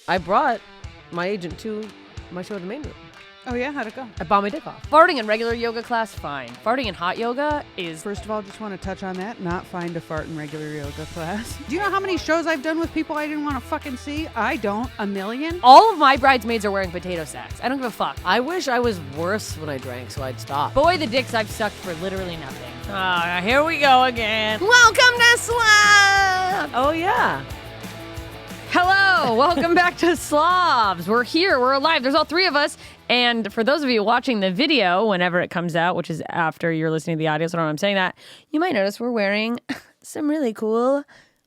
I brought my agent to my show at the main room. Oh, yeah? How'd it go? I bought my dick off. Farting in regular yoga class, fine. Farting in hot yoga is... First of all, just want to touch on that. Not fine to fart in regular yoga class. Do you know how many shows I've done with people I didn't want to fucking see? I don't. A million? All of my bridesmaids are wearing potato sacks. I don't give a fuck. I wish I was worse when I drank, so I'd stop. Boy, the dicks I've sucked for literally nothing. Here we go again. Welcome to Slobs! Oh, yeah. Hello, welcome back to Slobs. We're here, we're alive. There's all three of us. And for those of you watching the video, whenever it comes out, which is after you're listening to the audio, so I don't know I'm saying that, you might notice we're wearing some really cool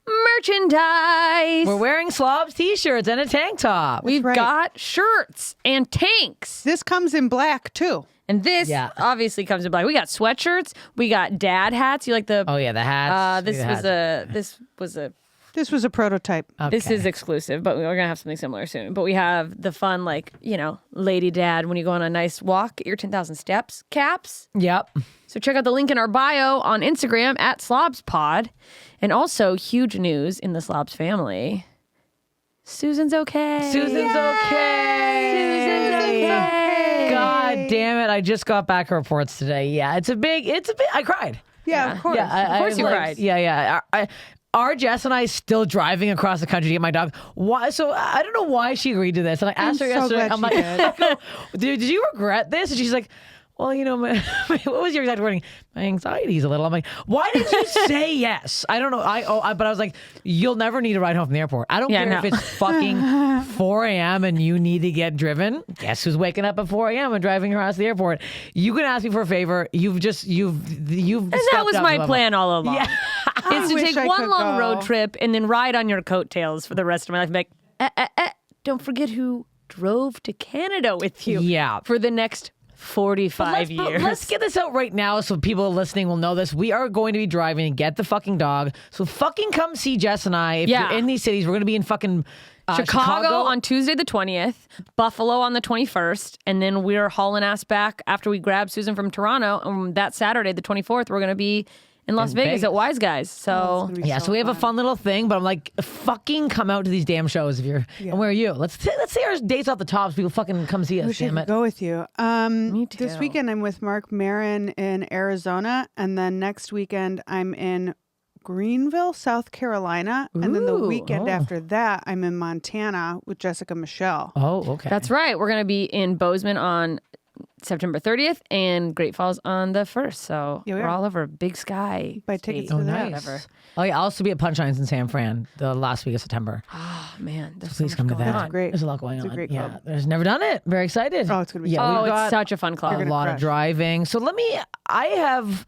merchandise. We're wearing Slobs t-shirts and a tank top. We've got shirts and tanks. This comes in black, too. And this obviously comes in black. We got sweatshirts. We got dad hats. You like the... Oh, yeah, the hats. This was a prototype. Okay. This is exclusive, but we're going to have something similar soon. But we have the fun, lady dad, when you go on a nice walk, get your 10,000 steps caps. Yep. So check out the link in our bio on Instagram at SlobsPod. And also, huge news in the Slobs family. Susan's okay. Susan's okay. God damn it. I just got back her reports today. Yeah, it's a big, I cried. Yeah, of course. Yeah, of course you cried. Yeah. Are Jess and I still driving across the country to get my dog? Why? So I don't know why she agreed to this. And I asked her yesterday, I'm like, did you regret this? And she's like, well, what was your exact wording? My anxiety's a little. I'm like, why did you say yes? I don't know. But I was like, you'll never need a ride home from the airport. I don't care if it's fucking 4 a.m. and you need to get driven. Guess who's waking up at 4 a.m. and driving across the airport? You can ask me for a favor. You've And that was my plan all along. Yeah. Is to take one long road trip and then ride on your coattails for the rest of my life. Like, don't forget who drove to Canada with you. Yeah. For the next 45 years. Let's get this out right now so people listening will know this. We are going to be driving and get the fucking dog. So fucking come see Jess and I. If you're in these cities, we're going to be in fucking Chicago on Tuesday the 20th, Buffalo on the 21st, and then we're hauling ass back after we grab Susan from Toronto. And that Saturday, the 24th, we're going to be in Las Vegas at Wise Guys. So so we have a fun little thing, but I'm like, fucking come out to these damn shows if you're. And where are you? Let's say our dates off the top so people fucking come see us. I wish I could go with you. Me too. This weekend I'm with Mark Maron in Arizona, and then next weekend I'm in Greenville, South Carolina, and then the weekend after that I'm in Montana with Jessica Michelle. Oh, okay. That's right. We're going to be in Bozeman on September 30th and Great Falls on the 1st. So we're all over Big Sky. Buy tickets state. to that. Whatever. Oh, yeah. I'll also be at Punchlines in San Fran the last week of September. Oh, man. There's Please so come much to going that. on. Great. There's a lot going on. It's a great yeah. club. There's never done it. Very excited. Oh, it's going to be It's such a fun club. A lot of driving. So I have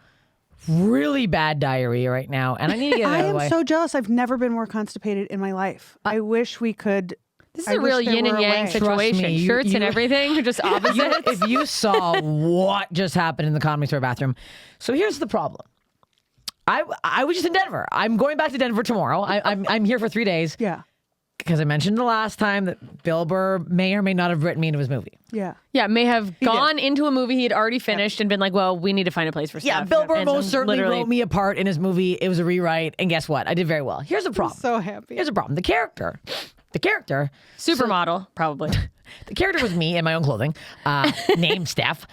really bad diarrhea right now, and I need to get it out of the way. I am so jealous. I've never been more constipated in my life. I wish we could. This is a real yin and yang situation. Me, Shirts and everything are just opposites. If you saw what just happened in the Comedy Store bathroom. So here's the problem. I was just in Denver. I'm going back to Denver tomorrow. I'm here for 3 days. Yeah. Because I mentioned the last time that Bill Burr may or may not have written me into his movie. Yeah. Yeah, may have gone into a movie he had already finished and been like, well, we need to find a place for stuff. Yeah, Bill Burr And most certainly literally- wrote me a part in his movie. It was a rewrite. And guess what? I did very well. Here's the problem. I'm so happy. Here's the problem. The character. Supermodel, probably. The character was me in my own clothing, named Steph.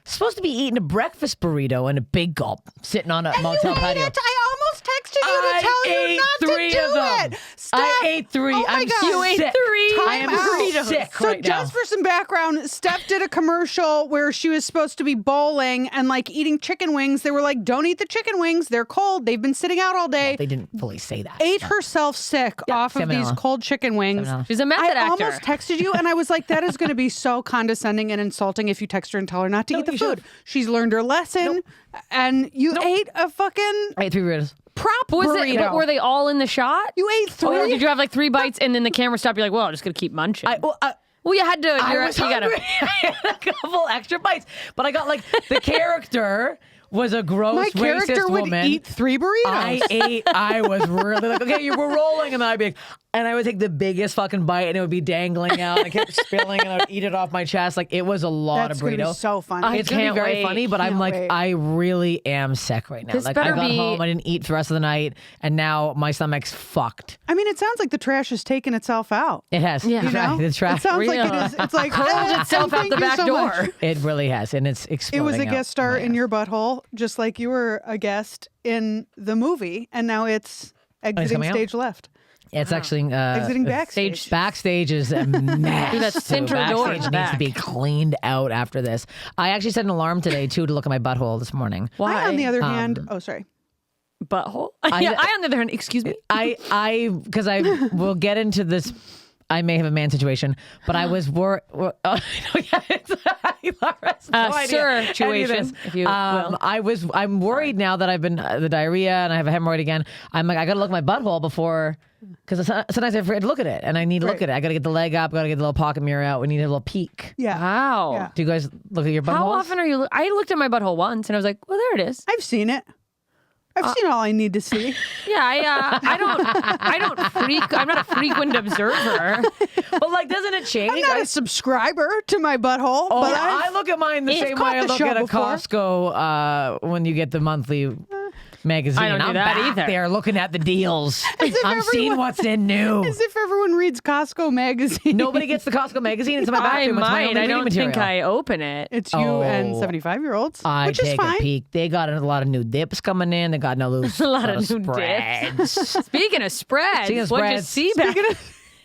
Supposed to be eating a breakfast burrito and a big gulp, sitting on a motel patio. I almost texted you to tell you not to do it. Steph, I ate 3. Oh my I'm God. You ate sick. 3 I am sick So right now. just for some background, Steph did a commercial where she was supposed to be bowling and eating chicken wings. They were like, don't eat the chicken wings. They're cold. They've been sitting out all day. Well, they didn't fully say that. Ate herself sick off of these cold chicken wings. She's a method I actor. almost texted you and I was like, that is going to be so condescending and insulting if you text her and tell her not to eat the you food. should. She's learned her lesson and you ate a fucking I ate 3 burritos. prop But burrito. were they all in the shot? You ate 3? Or did you have 3 bites and then the camera stopped? You're like, well, I'm just going to keep munching. Well, you had to. I was hungry. I had a couple extra bites, but I got the character was a gross My character racist would woman. eat 3 burritos. I was really like, okay, you were rolling, and then I'd be like, and I would take the biggest fucking bite, and it would be dangling out. I kept spilling, and I would eat it off my chest. Like, it was a lot That's of burrito. gonna be so funny. It's gonna be can't very wait. funny, but I'm Can't like, wait. I really am sick right now. This Like, I better got be- home, I didn't eat for the rest of the night, and now my stomach's fucked. I mean, it sounds like the trash has taken itself out. It has. Yeah. You're You know? right. The trash. It sounds like it Real. is. It's like Hurled itself out thank the you back so door. much. It really has, and it's It exploding. was a out guest star my in ass. your butthole, just like you were a guest in the movie, and now it's exiting coming out? stage left, It's actually exiting backstage. Backstage is a mess. Dude, that center door in Backstage the needs to back. be cleaned out after this. I actually set an alarm today too to look at my butthole this morning. Why? I, on the other hand, oh sorry, Butthole? Yeah, I, on the other hand, excuse me. Because I will get into this. I may have a man situation, but I was worried. Situation, if you will. I'm worried now that I've been the diarrhea and I have a hemorrhoid again. I'm like, I got to look at my butthole before, because sometimes I forget to look at it, and I need to look Right. at it. I got to get the leg up, got to get the little pocket mirror out. We need a little peek. yeah, Wow. Yeah. Do you guys look at your butthole? How often are you? I looked at my butthole once and I was like, well, there it is. I've seen it. I've seen all I need to see. Yeah, I don't freak. I'm not a frequent observer. But like, doesn't it change? I'm not a subscriber to my butthole, Oh, but I look at mine the I've same caught way I the look show at a before. Costco when you get the monthly magazine. I don't do I'm that back either. there looking at the deals. if I'm seeing everyone- what's in new. as if everyone reads Costco magazine. Nobody gets the Costco magazine. It's in my I bathroom. It's my might. only I reading don't material. think I open it. It's you Oh. and 75-year-olds, I which is take fine. a peek. They got a lot of new dips coming in. They got A lot of new spreads. Speaking of spreads, Speaking of what'd you spreads, see back?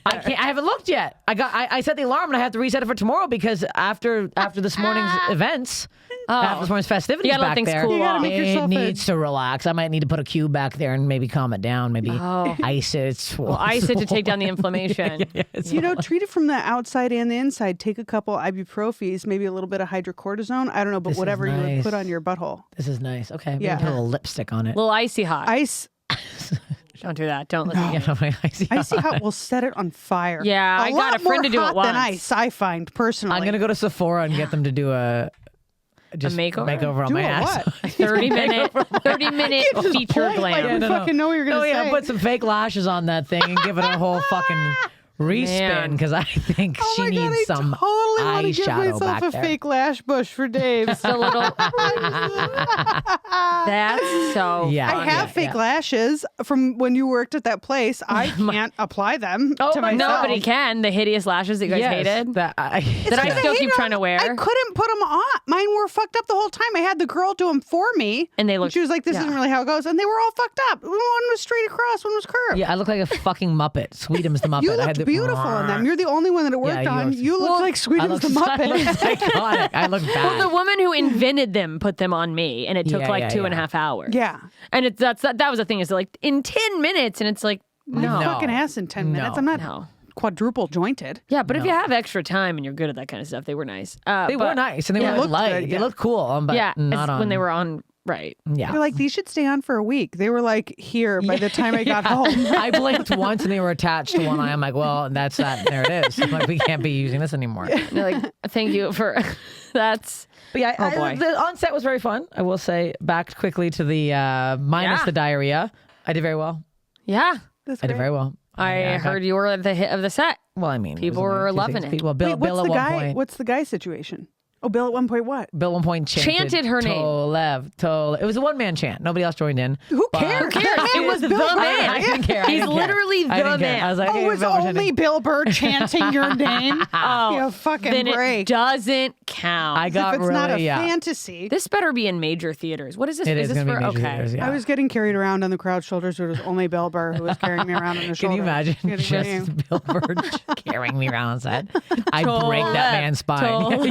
I can't. I haven't looked yet. I set the alarm and I have to reset it for tomorrow because after this morning's events, after this morning's festivities You gotta let back things there, cool You gotta off. make it yourself needs to relax. I might need to put a cube back there and maybe calm it down. Maybe ice it. It's Well, ice it to take down the inflammation. You know, treat it from the outside and the inside. Take a couple ibuprofes, maybe a little bit of hydrocortisone. I don't know, but This is whatever you would nice. put on your butthole. This is nice. Okay, maybe Yeah. put a little lipstick on it. Little icy hot. Ice, Don't do that. Don't listen. Yeah, my icy icy hot will set it on fire. Yeah, I got lot a friend more to do it hot than once. ice. I find personally. I'm gonna go to Sephora and get them to do a makeover? on Do my a ass. what? 30-minute feature Point like glam. we fucking know what you're gonna Oh yeah, say. put some fake lashes on that thing and give it a whole fucking respin Man. because I think Oh she my God, needs I some totally want to give eyeshadow myself back a there. fake lash bush for Dave. Just a little. That's so. Yeah. I have fake yeah. lashes from when you worked at that place. I can't apply them Oh to my myself. Nobody can. The hideous lashes that you guys Yes, hated. that That I Because still hated keep trying to them. wear. I couldn't put them on. Mine were fucked up the whole time. I had the girl do them for me, And they looked- She was like, "This yeah. isn't really how it goes," and they were all fucked up. One was straight across, one was curved. Yeah, I look like a fucking Muppet. Sweetums the Muppet. You I had looked the, beautiful in them. You're the only one that it worked you on. looked- You looked like I Sweetums look the I look Muppet. psychotic. I look bad. Well, the woman who invented them put them on me, and it took Yeah, like yeah, 2.5 hours. Yeah. And that was the thing is like in 10 minutes, and it's like no, Fucking ass in 10 minutes. No. I'm not no. quadruple jointed. Yeah, but if you have extra time and you're good at that kind of stuff, they were nice. they were nice and they were looked light. good, They yeah. looked cool, but Yeah, not on when they were on. Right. Yeah. They're like, these should stay on for a week. They were like here by the time I got home. I blinked once and they were attached to one eye. I'm like, well, that's that. There it is. I'm like, we can't be using this anymore. And they're like, thank you for that's. But yeah, Oh, boy. the onset was very fun. I will say, back quickly to the minus Yeah. the diarrhea. I did very well. Yeah. That's I did great. very well. I heard you were at the hit of the set. Well, I mean, People it was were only loving 260. it. Well, Bill, Wait, Bill what's at the one guy? point. What's the guy situation? Oh, Bill at one point what? Bill at one point Chanted her name. Tolev, Tolev. It was a one-man chant. Nobody else joined in. Who But- cares? Who cares? It was the Bill man. I didn't care. I He's didn't care. literally I the didn't care. man. I was like, Oh, hey, it's Bill only pretending. Bill Burr chanting your name. Oh, You fucking then break. it doesn't count. I As got if it's really, not a yeah. fantasy. This better be in major theaters. What is this? It is is this going to for be major okay? theaters, yeah. I was getting carried around on the crowd's shoulders. It was only Bill Burr who was carrying me around on his Can shoulders. you imagine Getting my name. just Bill Burr carrying me around on set? I break that man's spine.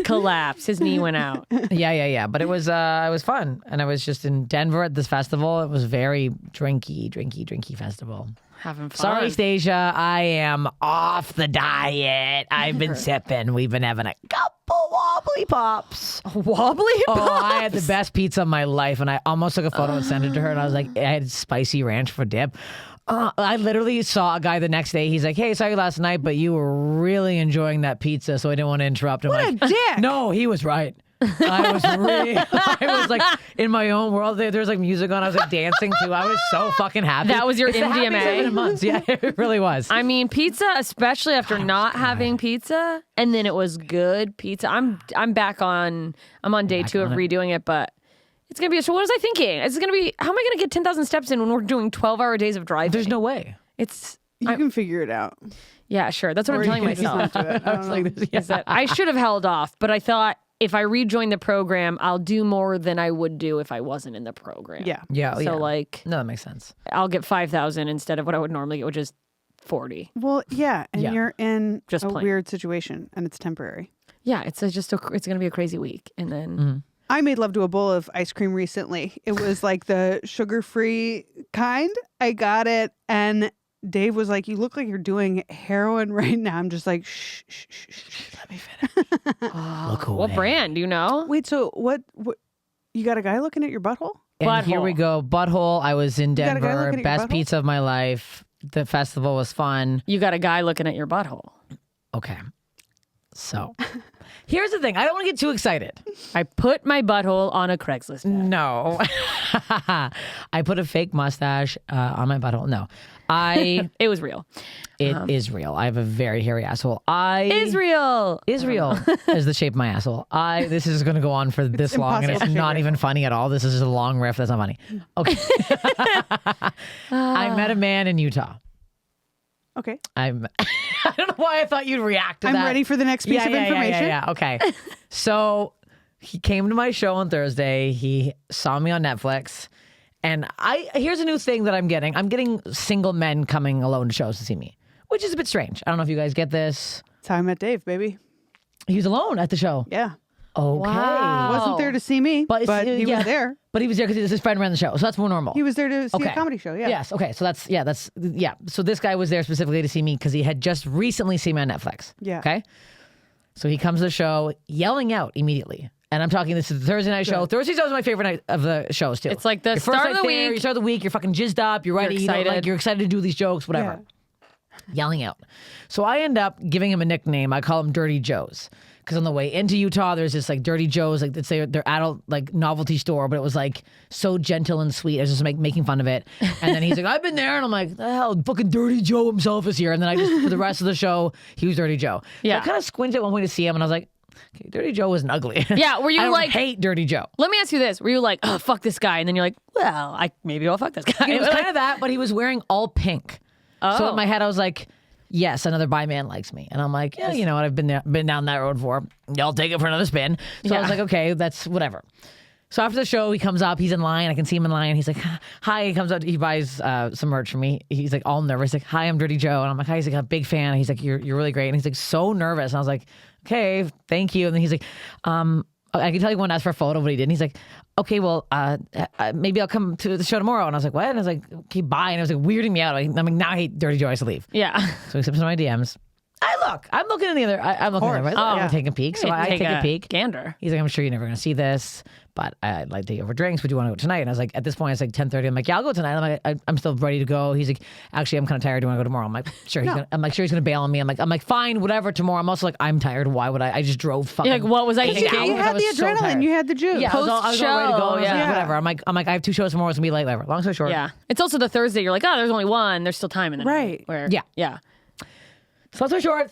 Collapse. His knee went out. Yeah. But it was fun, and I was just in Denver at this festival. It was very drinky festival. Having fun. Sorry, Stasia, I am off the diet. I've been sipping. We've been having a couple wobbly pops. Wobbly. Oh, I had the best pizza of my life, and I almost took a photo and sent it to her. And I was like, I had spicy ranch for dip. I literally saw a guy the next day. He's like, "Hey, saw you last night, but you were really enjoying that pizza, so I didn't want to interrupt." I'm What like, a dick. No, he was right. I was like in my own world. There's like music on. I was like dancing too. I was so fucking happy. That was your it's the happiest MDMA? 7 months. Yeah, it really was. I mean, pizza, especially after not having pizza, and then it was good pizza. I'm on day 2 of redoing it, but it's gonna be. So what was I thinking? It's gonna be. How am I gonna get 10,000 steps in when we're doing 12-hour days of driving? There's no way. You can figure it out. Yeah, sure. That's what Or I'm telling you can just myself. not do it. I I was don't know. like, Is that I should have held off, but I thought if I rejoin the program, I'll do more than I would do if I wasn't in the program. Yeah. yeah. So like, no, that makes sense. I'll get 5,000 instead of what I would normally get, which is 40. Well, yeah, and Yeah. you're in Just a plain. weird situation, and it's temporary. Yeah, it's it's going to be a crazy week, and then I made love to a bowl of ice cream recently. It was like the sugar-free kind. I got it, and Dave was like, "You look like you're doing heroin right now." I'm just like, "Shh, shh, shh, shh. Let me finish. Look away. what brand? Do you know? Wait, so what? You got a guy looking at your butthole? And here we Butthole. go. Butthole. I was in got a guy Denver. looking at your Best butthole? pizza of my life. The festival was fun. You got a guy looking at your butthole. Okay. So here's the thing. I don't want to get too excited. I put my butthole on a Craigslist ad. No. I put a fake mustache on my butthole. No. It was real. It is real. I have a very hairy asshole. Israel. Israel is the shape of my asshole. This is going to go on for this long, and it's impossible to not shave even funny at all. This is just a long riff. That's not funny. Okay. I met a man in Utah. Okay, I don't know why I thought you'd react to I'm that. ready for the next piece of information. Yeah. Okay. So he came to my show on Thursday. He saw me on Netflix. And here's a new thing that I'm getting. I'm getting single men coming alone to shows to see me, which is a bit strange. I don't know if you guys get this. That's how I met Dave, baby. He was alone at the show. Yeah, Okay. Wow. wasn't there to see me, but he yeah. was there. But he was there because his friend ran the show. So that's more normal. He was there to see Okay. a comedy show. Yeah. Yes. Okay. So that's. So this guy was there specifically to see me because he had just recently seen me on Netflix. Yeah. Okay. So he comes to the show yelling out immediately. And I'm talking, this is the Thursday night show. Thursday's always my favorite night of the shows, too. It's like the Your first start of night the there, week. You start the week, you're fucking jizzed up, you're ready, excited. you're excited to do these jokes, whatever. Yelling out. So I end up giving him a nickname. I call him Dirty Joe's. Because on the way into Utah, there's this like Dirty Joe's, like it's their adult like novelty store, but it was like so gentle and sweet. I was just making fun of it. And then he's like, I've been there. And I'm like, the hell, fucking Dirty Joe himself is here. And then I just, for the rest of the show, he was Dirty Joe. Yeah. So I kind of squinted at one point to see him and I was like, okay, Dirty Joe wasn't ugly. Yeah, were you I don't like- hate Dirty Joe. Let me ask you this. Were you like, oh, fuck this guy? And then you're like, well, maybe I'll fuck this guy. It was kind of that, but he was wearing all pink. So in my head, I was like, yes, another bi man likes me. And I'm like, yeah, you know what? I've been down that road before. I'll take it for another spin. So I was like, okay, that's whatever. So after the show, he comes up. He's in line. I can see him in line. He's like, hi. He comes up. He buys some merch for me. He's like all nervous. Like, hi, I'm Dirty Joe. And I'm like, hi. He's like, a big fan. He's like, you're really great. And he's like, so nervous. And I was like, okay, thank you. And then he's like, I can tell you one asked for a photo, but he didn't. He's like, okay, well, maybe I'll come to the show tomorrow. And I was like, what? And I was like, okay, bye. And it was like weirding me out. I'm like, now I hate Dirty Joe. I have to leave. Yeah. So he slips in my DMs. I'm looking in the other. I'm looking in the other. I'm taking a peek. So I take a peek. Gander. He's like, I'm sure you're never going to see this, but I'd like to take you over drinks. Would you want to go tonight? And I was like, at this point, it's like 10:30. I'm like, yeah, I'll go tonight. I'm like, I'm still ready to go. He's like, actually, I'm kind of tired. Do you want to go tomorrow? I'm like, sure. I'm like, sure, he's going to bail on me. I'm like, fine, whatever. Tomorrow. I'm also like, I'm tired. Why would I? I just drove fucking. You're like, what was I 8 thinking? hours. You I had the was so adrenaline. tired. You had the juice. Yeah, I was all ready to go. Post-show, I was like, yeah. whatever. I'm like, I have 2 shows tomorrow. It's gonna be late. Whatever. Long story short. Yeah. It's also the Thursday. You're like, oh, there's only one. There's still time in the Right. night. Where, Yeah. Yeah. So long story short,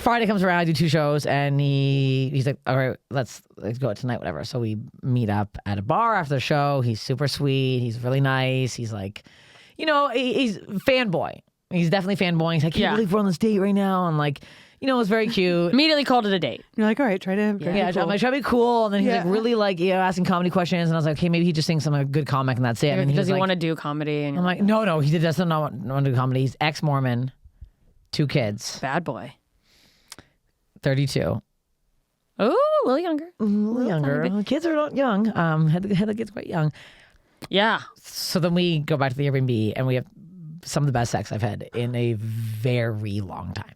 Friday comes around, I do 2 shows, and he's like, all right, let's go out tonight, whatever. So we meet up at a bar after the show. He's super sweet. He's really nice. He's like, he's fanboy. He's definitely fanboy. He's like, I can't believe we're on this date right now. And like, it's very cute. Immediately called it a date. You're like, all right, try to. Yeah, I'm like, try to be cool. And then he's like really like, asking comedy questions. And I was like, okay, maybe he just thinks I'm a good comic and that's it. And Does he like, want to do comedy? And I'm like, no, he doesn't want to do comedy. He's ex-Mormon, 2 kids, bad boy. 32. Oh, a little younger. A little younger. Kids are not young. Had the kids quite young. Yeah. So then we go back to the Airbnb and we have some of the best sex I've had in a very long time.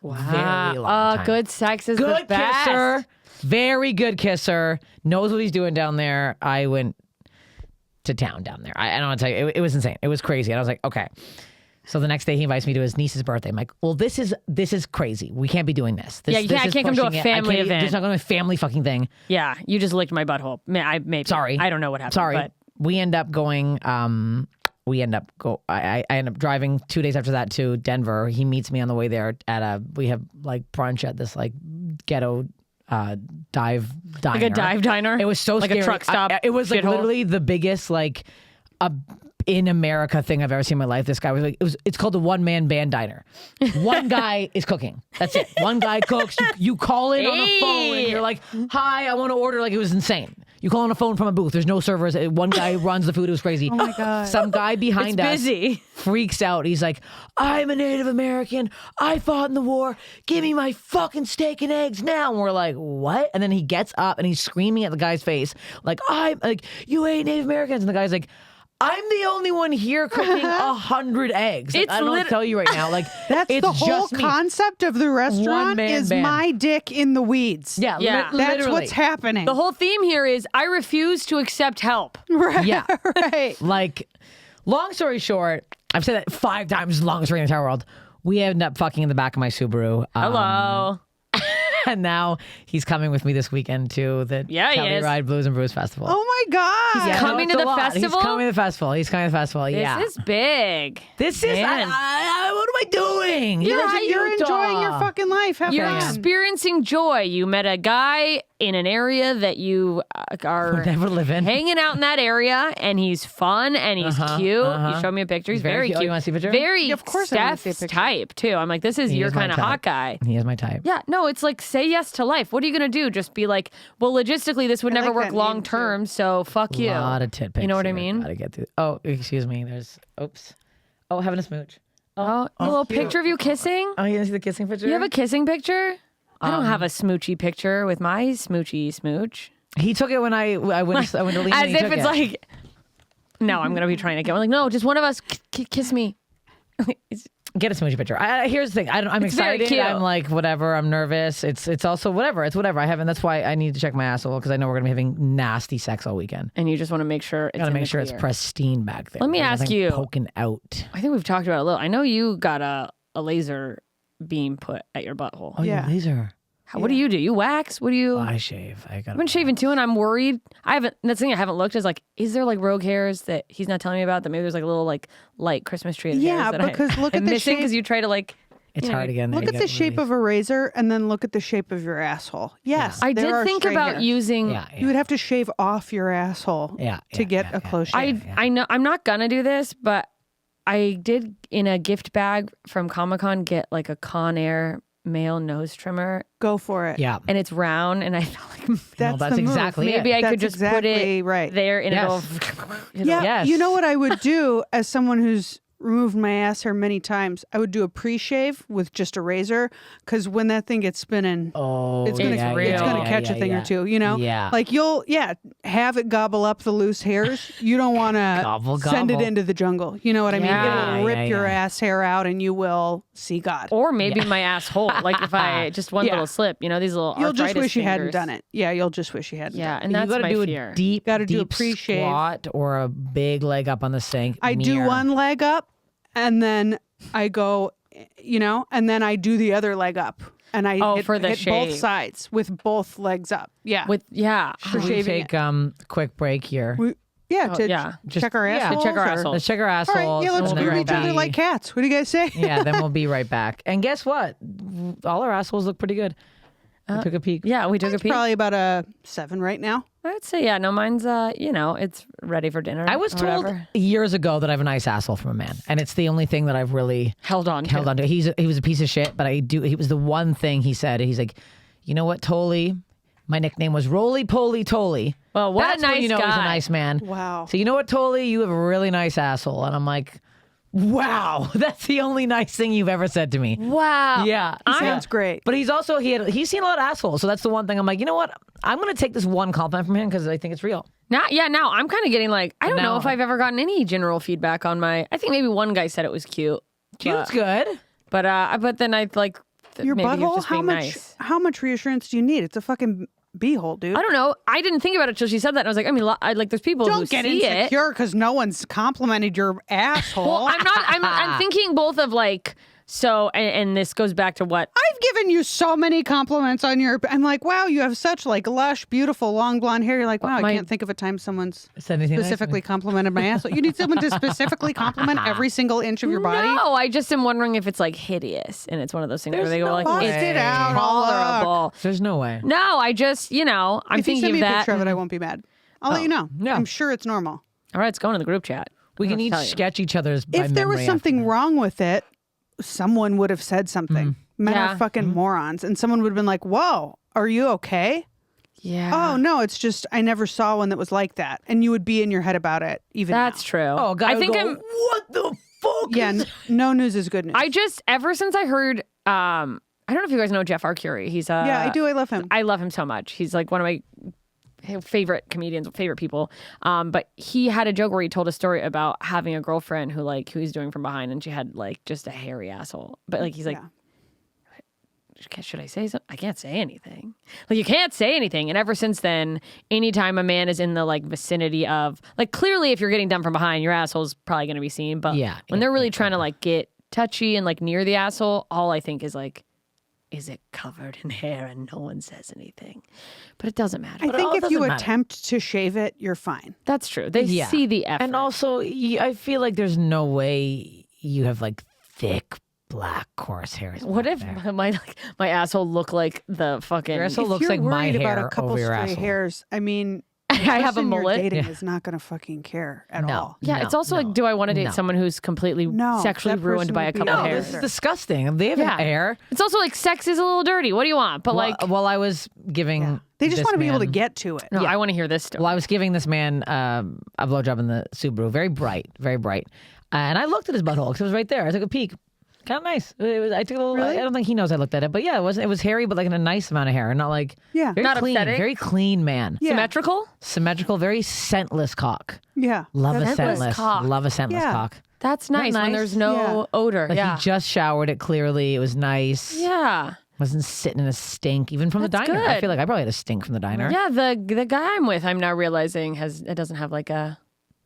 Wow. Very long time. Good sex is Good the best. kisser. Very good kisser. Knows what he's doing down there. I went to town down there. I don't want to tell you. It was insane. It was crazy. And I was like, okay. So the next day he invites me to his niece's birthday. I'm like, well, this is crazy. We can't be doing this. Yeah, you can't- I can't come to a family event. It's not going to be a family fucking thing. Yeah, you just licked my butthole. Maybe. Sorry. I don't know what happened. Sorry. But We end up going. I end up driving 2 days after that to Denver. He meets me on the way there we have like brunch at this like ghetto dive diner. like a dive diner. It was so like scary. a truck stop. It was like shithole. literally the biggest like in America thing I've ever seen in my life. This guy was like, it's called the one man band diner. One guy is cooking. That's it. One guy cooks. You call in on a phone and you're like, hi, I want to order. Like, it was insane. You call on a phone from a booth. There's no servers. One guy runs the food. It was crazy. Oh my God. Some guy behind us busy. freaks out. He's like, I'm a Native American. I fought in the war. Give me my fucking steak and eggs now. And we're like, what? And then he gets up and he's screaming at the guy's face, like, I'm like, you hate Native Americans. And the guy's like, I'm the only one here cooking 100 eggs. Like, I don't know what to tell you right now. Like, That's it's the whole just me. concept of the restaurant One-man is band. my dick in the weeds. Yeah, Yeah. That's literally. what's happening. The whole theme here is I refuse to accept help. right. Yeah. Right. Like, long story short, I've said that 5 times, longest story in the entire world. We end up fucking in the back of my Subaru. Hello. And now he's coming with me this weekend to the Yeah, he is. Telluride Blues and Brews Festival. Oh my God. Yeah, coming it's to a the lot. festival? He's coming to the festival. He's coming to the festival. Yeah. This is big. This is. Man. What am I doing? He You're lives in You're Utah. enjoying your fucking life. Have You're fun. experiencing joy. You met a guy in an area that you are Never live in. hanging out in that area, and he's fun and he's cute. You showed me a picture. He's very cute. Oh, you want to see a picture? Very Of course I wanna see a Steph's picture. type too. I'm like, this is He your is my kind of type. hot guy. He is my type. Yeah, no, it's like say yes to life. What are you gonna do? Just be like, well, logistically, this would never like work that name, long term, so fuck you. A lot of tit pics. You know what I here. mean? Gotta get through. Oh, excuse me. There's. Oops. Oh, having a smooch. Oh, a little picture of you kissing. Oh, you didn't see the kissing picture? You have a kissing picture? I don't have a smoochy picture with my smoochy smooch. He took it when I went to Lima. As and he if took it's it. like, no, I'm gonna be trying to get one. Like, no, just one of us kiss me. It's- Get a smoochie picture. Here's the thing. I'm It's very excited. cute. I'm like, whatever. I'm nervous. It's also whatever. It's whatever. I haven't. That's why I need to check my asshole because I know we're gonna be having nasty sex all weekend. and you just want to make sure it's Gotta in make the sure it's clear. pristine back there. Let me There's ask nothing you- poking out. I think we've talked about it a little. I know you got a laser beam put at your butthole. Oh, Yeah. yeah. Laser. What do you do? You wax? What do you? I shave. I got. I've been shaving too, and I'm worried. I haven't. That's the thing I haven't looked is like, is there like rogue hairs that he's not telling me about? That maybe there's like a little like light Christmas tree. Of Yeah, hairs that because look I'm at the missing shape. because you try to like. It's hard again. Look at the shape of a razor and then look at the shape of your asshole. Yes. I there did are think stray about hairs. using. Yeah. You would have to shave off your asshole Yeah, to yeah, get yeah, a yeah. close shave. I know I'm not gonna do this, but I did in a gift bag from Comic-Con get like a Conair male nose trimmer, Go for it. Yeah. and it's round, and I felt like That's, that's the move. exactly it. maybe I could That's just put exactly it right. there and Yes. it'll. Yeah, Yes. you know what I would do as someone who's removed my ass hair many times? I would do a pre-shave with just a razor because when that thing gets spinning, Oh, it's gonna yeah, real. it's gonna yeah, catch yeah, a thing yeah. or two. You know, Yeah. like you'll have it gobble up the loose hairs. You don't want to Gobble, send it gobble. into the jungle. You know what I mean? Yeah. It'll rip Yeah, your yeah. ass hair out, and you will see God. Or maybe my asshole. Like if I just one Yeah. little slip, you know, these little You'll just arthritis wish you hadn't fingers. done it. Yeah, you'll just wish you hadn't. Yeah, done it. and You that's gotta my do fear. a deep, Gotta do a deep pre-shave. squat or a big leg up on the sink. I do mirror. one leg up, and then I go, and then I do the other leg up, and I hit for the both shave. sides with both legs up. Yeah, With Should we shaving take a quick break here? to yeah. check our yeah. assholes. To check our or- assholes. Let's check our All assholes. right, yeah, let's and then groove we'll each other be- like cats. What do you guys say? Yeah, then we'll be right back. And guess what? All our assholes look pretty good. I took a peek. Yeah, we took a It's peek. probably about a 7 right now. I'd say yeah. No, mine's it's ready for dinner. I was or told whatever. years ago that I have a nice asshole from a man, and it's the only thing that I've really held on. held to. on to. He was a piece of shit, but he was the one thing he said. He's like, you know what, Tolly? My nickname was Roly Poly Tolly. Well, what That's a nice when you know guy. he's a nice man. Wow. So you know what, Tolly? You have a really nice asshole, and I'm like, wow, that's the only nice thing you've ever said to me. Wow. Yeah, Sounds great. But he's seen a lot of assholes, so that's the one thing I'm like, you know what? I'm gonna take this one compliment from him because I think it's real. Now I'm kind of getting like I don't know now- if I've ever gotten any general feedback on my. I think maybe one guy said it was cute. Cute's good. But then I like Your maybe he was butthole. just being nice. How much reassurance do you need? It's a fucking beehole, dude. I don't know. I didn't think about it till she said that. And I was like, I mean, like there's people who Don't get see it. insecure because no one's complimented your asshole. Well, I'm not. I'm thinking both of like. So, and this goes back to what I've given you so many compliments on your. I'm like, wow, you have such like lush, beautiful, long blonde hair. You're like, wow, I can't think of a time someone's Said anything nice to specifically me? complimented my asshole. You need someone to specifically compliment every single inch of your body. No, I just am wondering if it's like hideous, and it's one of those things where they go no like, way. it's Bust it out. I'll look. tolerable. There's no way. No, I just, I'm If you thinking send me of a that. picture of it, I won't be mad. I'll let you know. Yeah. I'm sure it's normal. All right, it's going in the group chat. We I can don't each know what to tell you. sketch each other's. By If there was memory something after wrong with it, someone would have said something. Men Yeah. are fucking morons. And someone would have been like, whoa, are you okay? Yeah. Oh, no, it's just I never saw one that was like that. And you would be in your head about it even That's now. true. Oh, a guy I would think go, I'm. what the fuck? Yeah, no news is good news. I just ever since I heard. I don't know if you guys know Jeff Arcuri. He's yeah, I do. I love him. I love him so much. He's like one of my favorite comedians, favorite people. But he had a joke where he told a story about having a girlfriend who he's doing from behind, and she had like just a hairy asshole. But like he's like, should I say something? I can't say anything. Like you can't say anything. And ever since then, anytime a man is in the like vicinity of like clearly, if you're getting done from behind, your asshole's probably going to be seen. But when they're really trying to like get touchy and like near the asshole, all I think is like, is it covered in hair and no one says anything? But it doesn't matter. I think if you attempt to shave it, you're fine. That's true. They see the effort. And also, I feel like there's no way you have like thick black coarse hair. What if my asshole look like the fucking? Your asshole If looks you're like my worried hair about a couple over your stray asshole. hairs, I mean, I have a person you're mullet. dating is not going to fucking care at all. Yeah, No, it's also no, like, do I want to date no. someone who's completely No, sexually that ruined person by a would be couple No, hairs? this is disgusting. They have hair. It's also like sex is a little dirty. What do you want? But like, While I was giving, They just this want to be able to man- get to it. no, I want to hear this story. Well, I was giving this man a blowjob in the Subaru, very bright, and I looked at his butthole because it was right there. I took a peek. Kind of nice. I took a little. Really? I don't think he knows I looked at it, but yeah, it was hairy, but like in a nice amount of hair, not like Yeah. very Not clean, upsetting. very clean man, Yeah. Symmetrical? symmetrical, very scentless cock. Yeah. Love a Scentless scentless, cock. love a scentless Yeah. cock. That's nice, when nice? there's no Yeah. odor. Like yeah. he just showered it clearly. It was nice. yeah. Wasn't sitting in a stink even from the That's diner. I good. feel like I probably had a stink from the diner. Yeah, the guy I'm with, I'm now realizing it doesn't have like a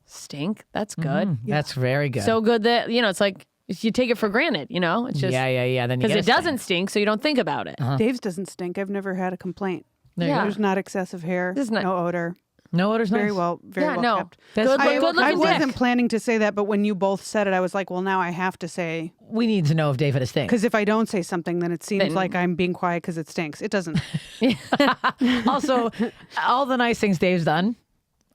stink. That's good. That's very good. So good that it's like you take it for granted. It's just yeah. Then you because get it doesn't stink, so you don't think about it. Dave's doesn't stink. I've never had a complaint. Yeah. There's not excessive hair. This is not- no odor. No odor's Very nice. well kept. That's Good, very good well I looking wasn't dick. planning to say that, but when you both said it, I was like, well, now I have to say, We need to know if Dave had a stink. because if I don't say something, then it seems like I'm being quiet because it stinks. It doesn't. Also, all the nice things Dave's done,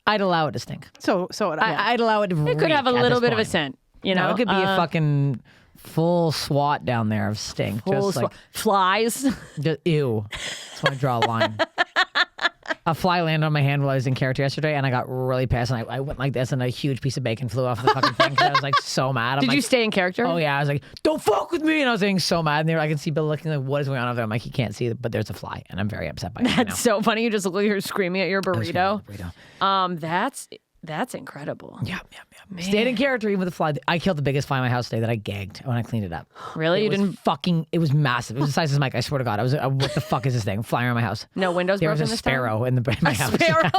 I'd allow it to stink. So would I. I'd allow it to It could have a little bit of a scent. No, it could be a fucking full SWAT down there of stink. Just like, flies. ew. That's when I draw a line. A fly landed on my hand while I was in character yesterday, and I got really pissed, and I went like this, and a huge piece of bacon flew off the fucking thing, because I was like so mad. Did you stay in character? Oh yeah, I was like, "Don't fuck with me!" And I was getting so mad. And I can see Bill looking like, "What is going on over there?" I'm like, "He can't see it, but there's a fly," and I'm very upset by it. That's so funny. You just look like you're screaming at your burrito. Burrito. That's incredible. Yeah. Stayed in character even with the fly. I killed the biggest fly in my house today that I gagged when I cleaned it up. Really? It was fucking. It was massive. It was the size of this mic. I swear to God. I was. What the fuck is this thing flying around my house? No windows There was broken a this time? sparrow in my house. Sparrow?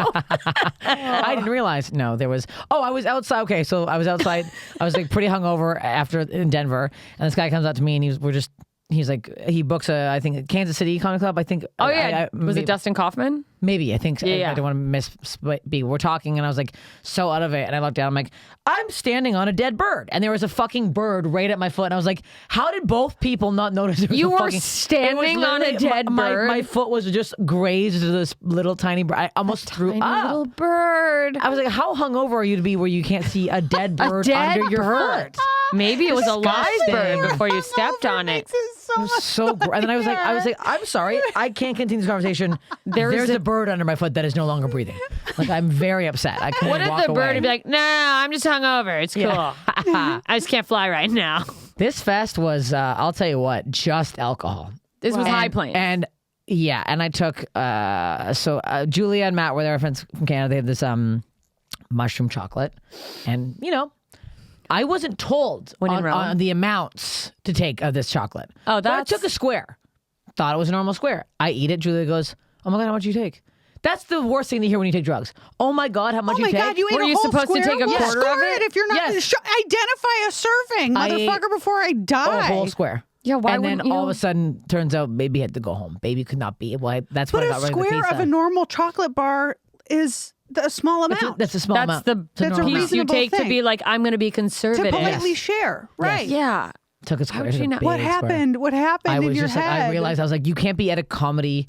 I didn't realize. No, there was. Oh, I was outside. Okay, so I was outside. I was like pretty hungover after in Denver, and this guy comes up to me and he's like, he books I think a Kansas City Econ Club. I think. Oh yeah. Was maybe, it Dustin Kaufman? Maybe I think. Yeah. I don't want to be. We're talking, and I was like so out of it, and I looked down. I'm like, I'm standing on a dead bird, and there was a fucking bird right at my foot, and I was like, how did both people not notice? There was You a were fucking, standing on a dead bird? My foot was just grazed to this little tiny bird. I almost threw Tiny up. little bird. I was like, how hungover are you to be where you can't see a dead bird dead under your bird. foot? Maybe it was a live Disgusting. bird before you stepped on it. It was so gross. And then I was like, I'm sorry, I can't continue this conversation. There's a bird under my foot that is no longer breathing. Like, I'm very upset. I couldn't What if walk the bird away. would be like, nah, I'm just hungover. It's cool. I just can't fly right now. This fest was, I'll tell you what, just alcohol. This was high plains. And yeah, and I took, Julia and Matt were their friends from Canada. They had this mushroom chocolate. And, I wasn't told When in Rome? on the amounts to take of this chocolate. Oh, But I took a square. Thought it was a normal square. I eat it. Julia goes, Oh my God, how much you take? That's the worst thing to hear when you take drugs. Oh my God, how much you take? Oh my God, you ate Were a you whole supposed to square? take a We'll quarter of score it? if you're not. Yes. Identify a serving, I ate motherfucker, before I die. a whole square. Yeah, why and then wouldn't you? all of a sudden, turns out baby had to go home. Baby could not be. Well, that's But why I a got rid of the square pizza. of a normal chocolate bar is a small amount. That's a small amount. That's It's a the normal piece amount. you reasonable take to thing. be like, I'm going to be to conservative. politely share, right? Yeah. Took a square. would It was you a not- big What square. happened? What happened I in was your just head? like, I realized I was like, you can't be at a comedy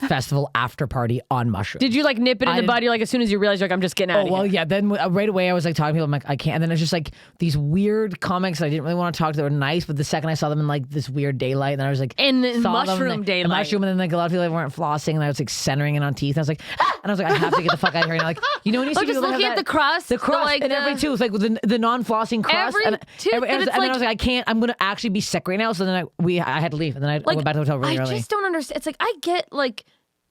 festival after party on mushrooms. Did you like nip it in the bud? You're like, as soon as you realize, you're like, I'm just getting out Oh, of here. well, yeah. Then right away, I was like talking to people. I'm like, I can't. And then it's just like these weird comics that I didn't really want to talk to. They were nice, but the second I saw them in like this weird daylight, and then I was like, And the saw them, mushroom and daylight. the mushroom, and then like a lot of people that weren't flossing, and I was like centering it on teeth. And I was like, ah! And I was like, I have to get the fuck out of here. And like, you know, when you see Oh, just people that looking have at that- the crust, the crust, like and every the- tooth, like the non-flossing crust, Every and tooth, and and then it's I like- was like, I can't. I'm gonna actually be sick right now. So then I had to leave, and then I went back to the hotel really I early. just don't understand. It's like, I get like,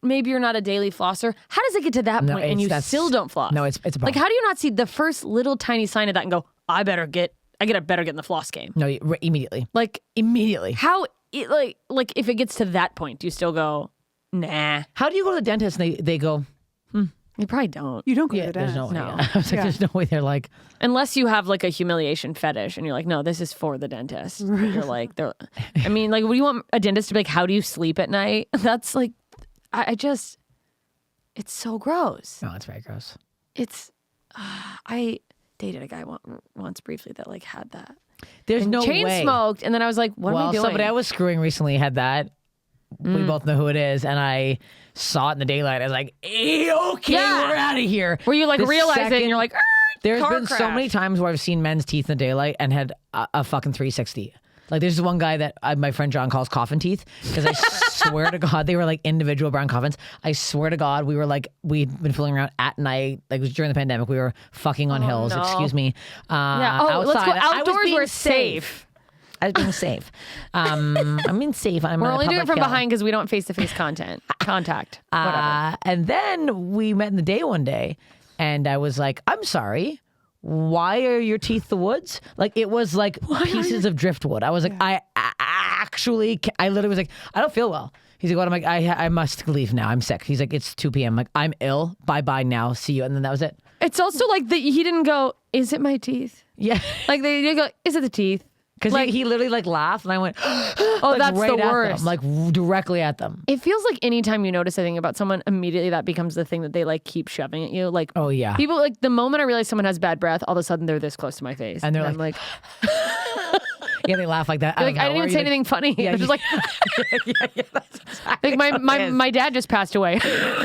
maybe you're not a daily flosser. How does it get to that No, point and it's- you that's- still don't floss? no, it's a like, problem. how do you not see the first little tiny sign of that and go, I better get in the floss game? No, immediately. Like, Immediately. how, like if it gets to that point, do you still go, nah? How do you go to the dentist and they go, You probably don't. You don't go to yeah, the there's dentist. no way. No. I was like, Yeah. there's no way they're like, Unless you have like a humiliation fetish and you're like, no, this is for the dentist. You're like, I mean, like, what do you want a dentist to be like, how do you sleep at night? That's like, I just, it's so gross. no, it's very gross. It's, I dated a guy once briefly that like had that. There's And no chain way. smoked. And then I was like, what am I Well, doing? somebody I was screwing recently had that. We both know who it is, and I saw it in the daylight. I was like, okay, Yeah. we're out of here. Where you like The realize it second- and you're like, There's car been so many crash. times where I've seen men's teeth in the daylight and had a fucking 360. Like there's this one guy that my friend John calls coffin teeth because I swear to God they were like individual brown coffins. I swear to God we'd been fooling around at night. Like it was during the pandemic. We were fucking on hills. no. Excuse me. yeah, oh, let's go outside. I was outdoors being where it's safe. I was being safe. I mean safe. I'm We're in a only doing it public from hill. behind because we don't face-to-face contact. Whatever. And then we met in the day one day, and I was like, I'm sorry. Why are your teeth the woods? Like it was like pieces of driftwood. I was like, I literally was like, I don't feel well. He's like, what? I'm like, I must leave now. I'm sick. He's like, it's 2 p.m. I'm like, I'm ill. Bye now. See you. And then that was it. It's also like that he didn't go, is it my teeth? Yeah. Like they didn't go, is it the teeth? Because Like- he literally like laughed, and I went, Oh, that's right the at worst. them, like directly at them. It feels like anytime you notice anything about someone, immediately that becomes the thing that they like keep shoving at you. Like, Oh yeah. people like the moment I realize someone has bad breath, all of a sudden they're this close to my face, And they're I'm like, Yeah, they laugh like that. out like of I didn't nowhere. even say You're like- anything funny. Yeah, They're just like, yeah, that's exactly like how it is. my dad just passed away.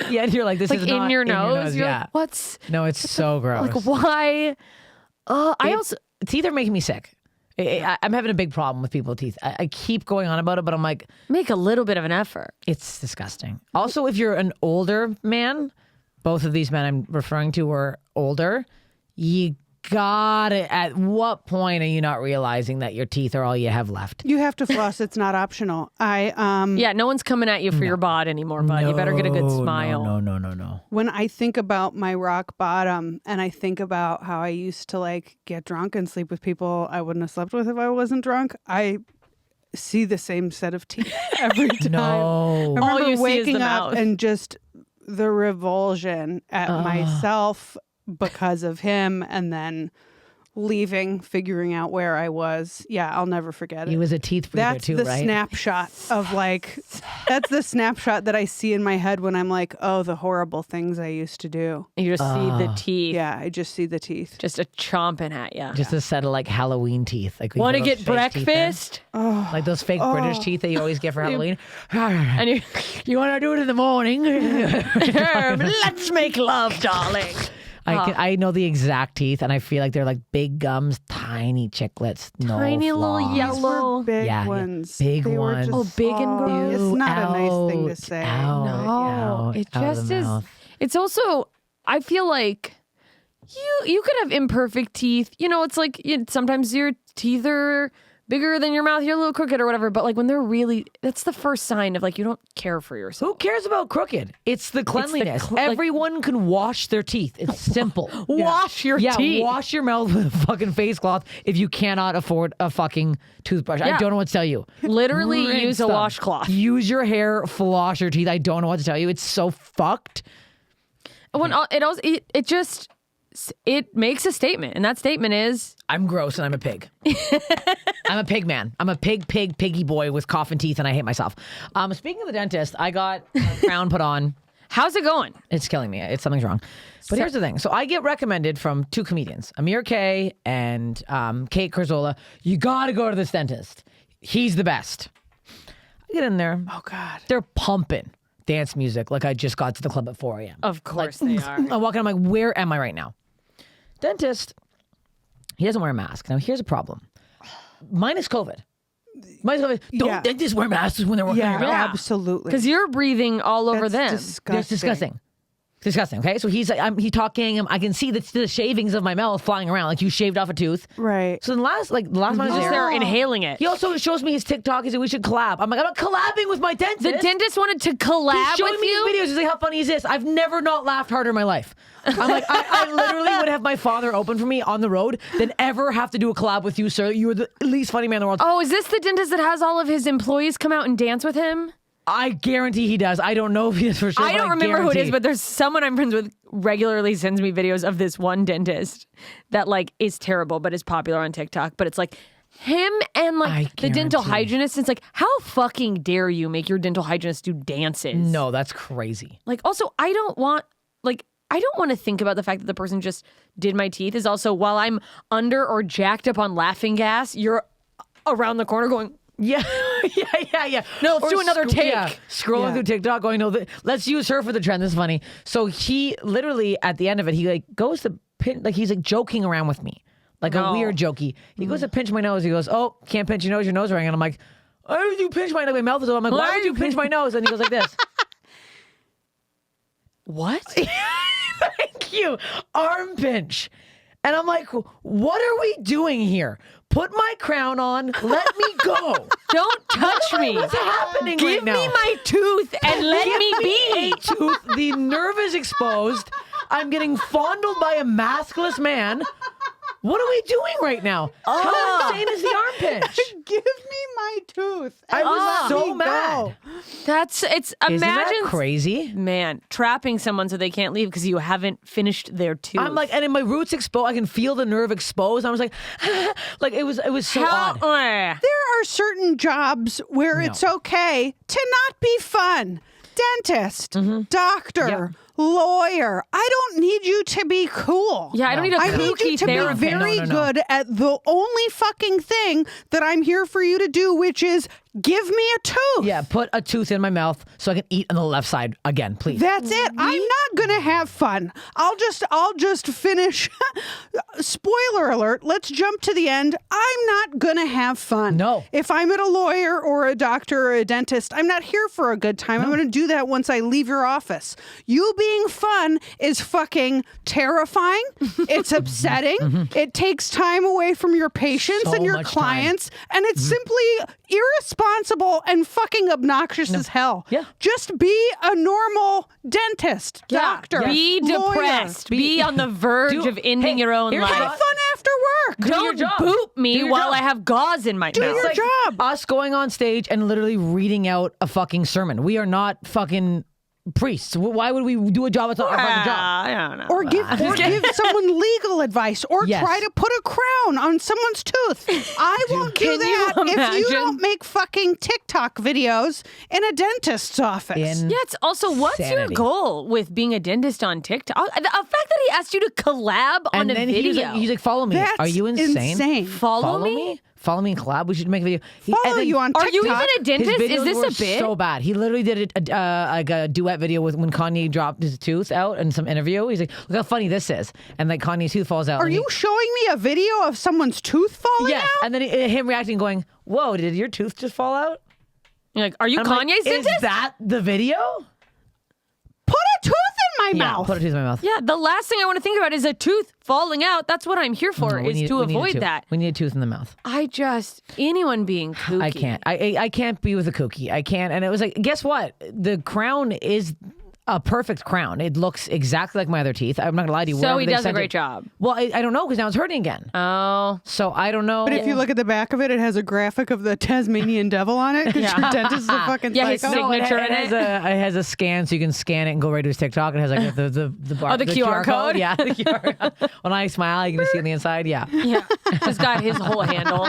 Yeah, and you're like, this like is in not your nose. You're yeah. like, what's No, it's so gross. like why? I It's- also teeth are making me sick. I'm having a big problem with people with teeth. I keep going on about it, but I'm like, make a little bit of an effort. it's disgusting. Also, if you're an older man, both of these men I'm referring to were older, you got it. At what point are you not realizing that your teeth are all you have left? You have to floss. It's not optional. Yeah, no one's coming at you for your bod anymore, bud. You better get a good smile. No. When I think about my rock bottom and I think about how I used to like get drunk and sleep with people I wouldn't have slept with if I wasn't drunk, I see the same set of teeth every time. No. I All remember you see is waking the up mouth. and just the revulsion at myself because of him, and then leaving, figuring out where I was. Yeah, I'll never forget it. He was a teeth breather That's too, the right? snapshot of like, that's the snapshot that I see in my head when I'm like, oh, the horrible things I used to do. You just see the teeth Yeah, I just see the teeth. just a chomping at you. Just a set of like Halloween teeth. Like when you Want to put those get fake teeth in. breakfast? Like those fake British teeth that you always get for Halloween. And you, You want to do it in the morning? Let's make love, darling. I know the exact teeth, and I feel like they're like big gums, tiny chiclets, no Tiny little flaws. yellow. Big Yeah, ones. big They were ones. just- Oh, big and gross. It's not a nice thing to Out, say. out, No, out, it out of just the is. mouth. It's also, I feel like you could have imperfect teeth. You know, it's like sometimes your teeth are bigger than your mouth, you're a little crooked or whatever. But like when they're really, that's the first sign of like you don't care for yourself. Who cares about crooked? It's the cleanliness. Everyone can wash their teeth. It's simple. Wash your teeth. Yeah, wash your mouth with a fucking face cloth if you cannot afford a fucking toothbrush. I don't know what to tell you. Literally Rinse use a them. washcloth. Use your hair, floss your teeth. I don't know what to tell you. It's so fucked. When it makes a statement, and that statement is, I'm gross and I'm a pig. I'm a pig man. I'm a piggy boy with coffin teeth, and I hate myself. Speaking of the dentist, I got a crown put on. how's it going? It's killing me. Something's wrong. But here's the thing. So I get recommended from 2 comedians, Amir K and Kate Kurzola. You got to go to this dentist. He's the best. I get in there. Oh, God. They're pumping dance music like I just got to the club at 4 a.m. Of course they are. I walk in, I'm like, where am I right now? Dentist, he doesn't wear a mask. Now, here's a problem. Minus COVID. Don't dentists wear masks when they're working in your mouth? Absolutely. Because you're breathing all over them. That's disgusting. Disgusting. Okay, so he's talking. I can see the shavings of my mouth flying around like you shaved off a tooth. Right. So the last time I was Just there, there inhaling it. he also shows me his TikTok. He said we should collab. I'm like, I'm not collabing with my dentist. The dentist wanted to collab He's showing with me you? his videos. He's like, how funny is this? I've never not laughed harder in my life. I'm like, I literally would have my father open for me on the road than ever have to do a collab with you, sir. You are the least funny man in the world. Oh, is this the dentist that has all of his employees come out and dance with him? I guarantee he does. I don't know if he is for sure. I don't remember who it is, but there's someone I'm friends with regularly sends me videos of this one dentist that like is terrible, but is popular on TikTok. But it's like him and like the dental hygienist. It's like, how fucking dare you make your dental hygienist do dances? No, that's crazy. Like, also, I don't want to think about the fact that the person just did my teeth is also while I'm under or jacked up on laughing gas, you're around the corner going, Yeah. no, let's do another take. Scrolling through TikTok going, no, let's use her for the trend. This is funny. So he literally, at the end of it, he like goes to pinch, like he's like joking around with me. Like a weird jokey. He goes to pinch my nose. He goes, oh, can't pinch your nose ring. And I'm like, why would you pinch my nose? My mouth is open. I'm like, why would you pinch my nose? And he goes like this. What? Thank you. Arm pinch. And I'm like, what are we doing here? Put my crown on. Let me go. Don't touch me. What's happening Give right now? me my tooth and let me be. A tooth. The nerve is exposed. I'm getting fondled by a maskless man. What are we doing right now? How insane is the arm pinch? Give me my tooth. I was so mad. Imagine Isn't that crazy? Man, trapping someone so they can't leave because you haven't finished their tooth. I'm like, and in my roots exposed, I can feel the nerve exposed. I was like, like it was so odd. There are certain jobs where it's okay to not be fun. Dentist, doctor, lawyer. I don't need you to be cool. Yeah, I don't need a I need you to be very good at the only fucking thing that I'm here for you to do, which is give me a tooth. Yeah, put a tooth in my mouth so I can eat on the left side again, please. That's it. I'm not gonna have fun. I'll just finish. Spoiler alert. Let's jump to the end. I'm not gonna have fun. No. If I'm at a lawyer or a doctor or a dentist, I'm not here for a good time. I'm gonna do that once I leave your office. You being fun is fucking terrifying. It's upsetting. It takes time away from your patients and your clients, and it's simply irresponsible and fucking obnoxious as hell. Yeah. Just be a normal dentist, doctor, Be lawyer. depressed. Be on the verge of ending your own life. Have fun after work. Don't boot me while I have gauze in my mouth. your It's job. Us going on stage and literally reading out a fucking sermon. We are not fucking priests. Why would we do a job that's not our fucking job? I don't know. Or give someone legal advice, or Yes. try to put a crown on someone's tooth. I won't do can you that if you imagine? don't make fucking TikTok videos in a dentist's office. Yeah, it's also, what's your Sanity. goal with being a dentist on TikTok? The fact that he asked you to collab on And a then video. he's like, follow me. That's Are you insane? Follow me? Follow me and collab. We should make a video. Follow you on TikTok. Are you even a His dentist? Is videos this were a bit? so bad. He literally did like a duet video with when Kanye dropped his tooth out in some interview. He's like, look how funny this is. And like Kanye's tooth falls out. Are and you showing me a video of someone's tooth falling Yes. out? And then him reacting going, whoa, did your tooth just fall out? You're like, are you I'm like, Kanye's is dentist? that the video? Put a tooth in my mouth. Put a tooth in my mouth. Yeah, the last thing I want to think about is a tooth falling out. That's what I'm here for, No, is to avoid that. We need a tooth in the mouth. Anyone being kooky. I can't. I can't be with a kooky. I can't. And it was like, guess what? The crown is a perfect crown. It looks exactly like my other teeth. I'm not gonna lie to you. So he does a great job. Well, I don't know because now it's hurting again. Oh. So I don't know. But if you look at the back of it, it has a graphic of the Tasmanian devil on it because your dentist is a fucking his psycho. signature in it has a scan, so you can scan it and go right to his TikTok. It has like the bar, the QR code? Yeah, the QR code. When I smile, you can see on the inside. Yeah. Yeah. Just got his whole handle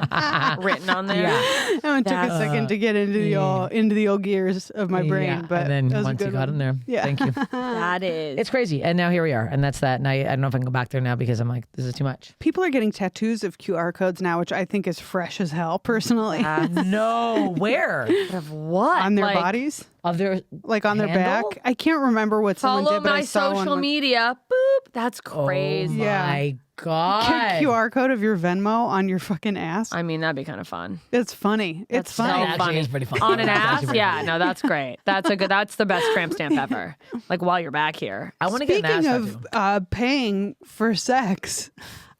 written on there. Yeah. It took a second to get into the old gears of my brain, Yeah. but and that then was a once you good got one. in there, Yeah. thank you. That is. It's crazy, and now here we are, and that's that. And I don't know if I can go back there now because I'm like, this is too much. People are getting tattoos of QR codes now, which I think is fresh as hell, personally. No, where of what? On their Like, bodies, of their like on their handle? back. I can't remember what someone Follow did, but my I saw one social with- media. Boop. That's crazy. Oh Yeah. my god! QR code of your Venmo on your fucking ass. I mean, that'd be kind of fun. It's funny. It's That's so funny. That actually funny. is pretty funny. On an That's actually ass? pretty Yeah, funny. no, that's great. That's the best tramp stamp ever. Like while you're back here. I want to get an ass Speaking tattoo. of paying for sex,